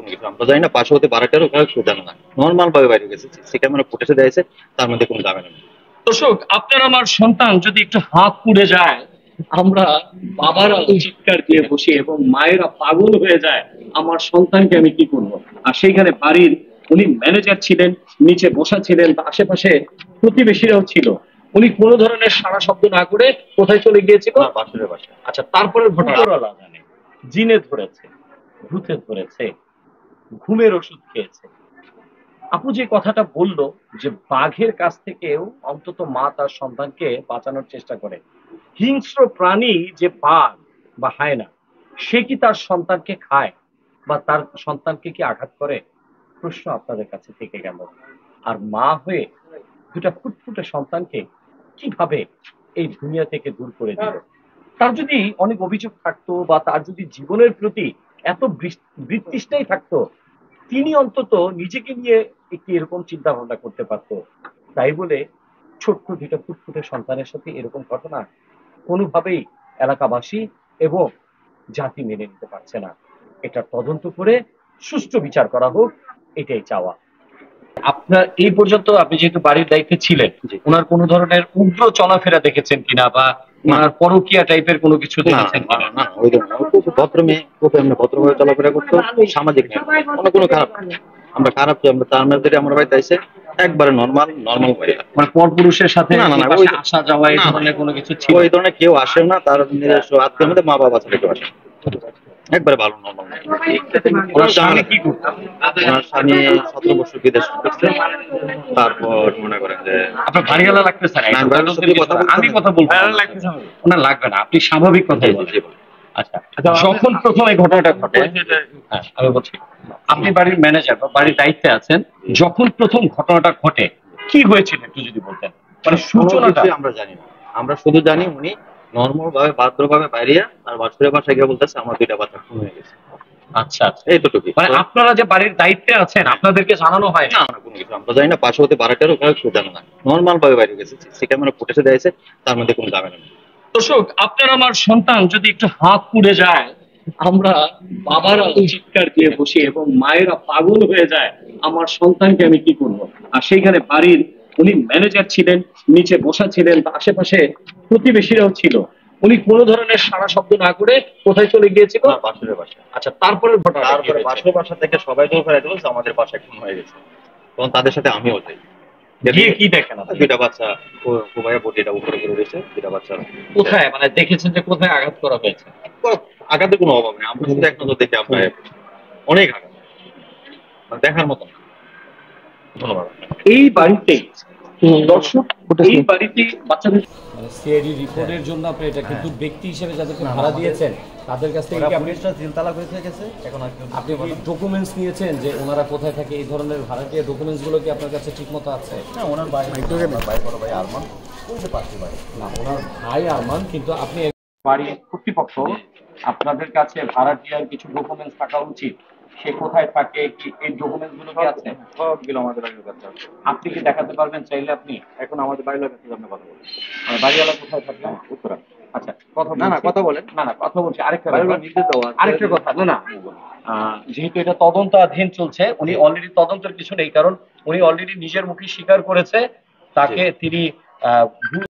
কোনো কিছু আমরা জানি না, পাশে হতে বাড়াটারও কেউ জানে না, নর্মাল ভাবে বাইরে গেছে, সি ক্যামেরা ফুটেজে দিয়েছে, তার মধ্যে কোনো ঝামেলা নেই। দর্শক, আপনার আমার সন্তান যদি একটু হাত পুড়ে যায়, আমরা বাবারা চিৎকার দিয়ে বসি এবং মায়েরা পাগল হয়ে যায়, আমার সন্তানকে আমি কি করব। আর সেইখানে বাড়ির উনি ম্যানেজার ছিলেন, নিচে বসা ছিলেন, আশেপাশে প্রতিবেশীরাও ছিল। উনি কোনো ধরনের সাড়া শব্দ না করে কোথায় চলে গিয়েছিল? বাসুরের বাসা। আচ্ছা, তারপরের ঘটনা জানে, জিনে ধরেছে, ভূতে ধরেছে, ঘুমের ওষুধ খেয়েছে। আপু যে কথাটা বলল যে বাঘের কাছ থেকেও অন্তত মা তার সন্তানকে বাঁচানোর চেষ্টা করে, হিংস্র প্রাণী যে বাঘ বা হায়না, সে কি তার সন্তানকে খায় বা তার সন্তানকে কি আঘাত করে? প্রশ্ন আপনাদের কাছে থেকে গেল। আর মা হয়ে দুটা ফুটফুটে সন্তানকে কিভাবে এই দুনিয়া থেকে দূর করে দিল? তার যদি অনেক অভিযোগ থাকতো বা তার যদি জীবনের প্রতি এত বৃত্তিষ্টাই থাকতো, তিনি অন্তত নিজেকে নিয়ে একটি এরকম চিন্তা ভাবনা করতে পারতো। তাই বলে ছোট্ট দুইটা ফুটফুটে সন্তানের সাথে এরকম ঘটনা কোনোভাবেই এলাকাবাসী এবং জাতি মেনে নিতে পারছে না। এটা তদন্ত করে সুষ্ঠু বিচার করা হোক, এটাই চাওয়া। আপনার এই পর্যন্ত আপনি যেহেতু বাড়ির দায়িত্বে ছিলেন, জি। ওনার কোন ধরনের উগ্র চলাফেরা দেখেছেন কিনা বা ওনার পরকীয়া টাইপের কোনো কিছু না দেখেছেন না কিনা? না, ওই ধরনের না। ও খুব ভদ্র মেয়ে, খুব এমনি ভদ্রভাবে চলাফেরা করতো, খুব সামাজিক মেয়ে, কোনো খারাপ না। আমরা খারাপ কি, আমরা তার মধ্যে আমার বাড়িতে আইসে একবারে নর্মাল নর্মাল ভাই। মানে পরপুরুষের সাথে না না না, এই পাশে ওই আসা যাওয়া এই না না, ধরনের কোনো কিছু ছিল? ওই ধরনের কেউ আসে না, তার নিজস্ব আত্মীয় মধ্যে মা বাবা ছেলে কেউ আসে না। একবারে ভালো নর্মাল। ওনার স্বামী কি করতো? ওনার স্বামী 17 বছর বিদেশ করছে, তারপর মনে করেন যে আপনার বাড়িওয়ালা লাগতেছে না, না, আমি বাড়ির সাথে কথা বলতে আমি না। কথা বলবো না। ওনার লাগবে না, আপনি স্বাভাবিক কথাই বলেন। আচ্ছা, যখন প্রথম এই ঘটনাটা ঘটে, হ্যাঁ আমি বলছি, আপনি বাড়ির ম্যানেজার বা বাড়ির দায়িত্বে আছেন, যখন প্রথম ঘটনাটা ঘটে কি হয়েছিল একটু যদি বলতেন, মানে সূচনাটা। আমরা জানি না, আমরা শুধু জানি উনি নর্মাল ভাবে ভদ্রভাবে বাইরিয়া আর বাসুরের বাসায় গিয়ে বলতেছে আমার 2টা বাচ্চা খুন হয়ে গেছে। আচ্ছা আচ্ছা, এইটুকুই। মানে আপনারা যে বাড়ির দায়িত্বে আছেন আপনাদেরকে জানানো হয় না না? না, কোনো কিছু আমরা জানি না, পাশে হতে বাড়াটারও কেউ জানে না, নর্মাল ভাবে বাইরে গেছে, সি ক্যামেরা ফুটেজে দিয়েছে, তার মধ্যে কোনো ঝামেলা নেই। দর্শক, আপনার আমার সন্তান যদি একটু হাত পুড়ে যায়, আমরা বাবারা চিৎকার দিয়ে বসি এবং মায়েরা পাগল হয়ে যায়, আমার সন্তানকে আমি কি করব। আর সেইখানে বাড়ির উনি ম্যানেজার ছিলেন, নিচে বসা ছিলেন, আশেপাশে প্রতিবেশীরাও ছিল। উনি কোনো ধরনের সাড়া শব্দ না করে কোথায় চলে গিয়েছিল? বাসুরের বাসা। আচ্ছা, তারপরের ঘটনা। তারপরে বাসুরের বাসা থেকে সবাই দৌড় ফেরাইতে বলছে আমাদের বাসায় খুন হয়ে গেছে, তখন তাদের সাথে আমিও যাই। গিয়ে কি দেখেন আপনি? 2টা বাচ্চা খুবাইয়া বটিটা উপরে করে দিয়েছে, 2টা বাচ্চা। কোথায়, মানে দেখেছেন যে কোথায় আঘাত করা হয়েছে? আঘাতের কোনো অভাব নেই, আমরা শুধু এক নজর দেখে আমরা অনেক আঘাত, মানে দেখার মতো না। ধন্যবাদ। এই বাড়িতে দর্শক, এই বাড়িতে বাচ্চাদের মানে সিআইডি রিপোর্টের জন্য আপনি এটা, কিন্তু ব্যক্তি হিসেবে যাদেরকে ভাড়া দিয়েছেন তাদের কাছ থেকে কি আপনি তিনতলা করে গেছে এখন আপনি কি ডকুমেন্টস নিয়েছেন যে ওনারা কোথায় থাকে? এই ধরনের ভাড়াটিয়া ডকুমেন্টস গুলো কি আপনার কাছে ঠিকমতো আছে? না ওনার ভাই বড় ভাই আরমান ওই যে পাশে বাড়ি না, ওনার ভাই আরমান, কিন্তু আপনি বাড়ির কর্তৃপক্ষ আপনাদের কাছে ভাড়াটিয়ার কিছু ডকুমেন্টস থাকা উচিত। সে কোথায় থাকে, কি এই ডকুমেন্টস গুলো কি আছে? সবগুলো আমাদের বাড়ির কাছে আছে। আপনি কি দেখাতে পারবেন চাইলে? আপনি এখন আমাদের বাড়ির কাছে আপনি কথা বলেন। বাড়িওয়ালা কোথায় থাকে? উত্তরা। আচ্ছা, কথা না না, বলছি। কথা বলেন। না না, কথা বলছি। আরেকটা বাড়ির ব্যাপার, নির্দেশ দেওয়া আছে। আরেকটা কথা, না না, যেহেতু এটা তদন্তাধীন চলছে, উনি অলরেডি তদন্তের কিছু নেই, কারণ উনি অলরেডি নিজের মুখে স্বীকার করেছে তাকে তিনি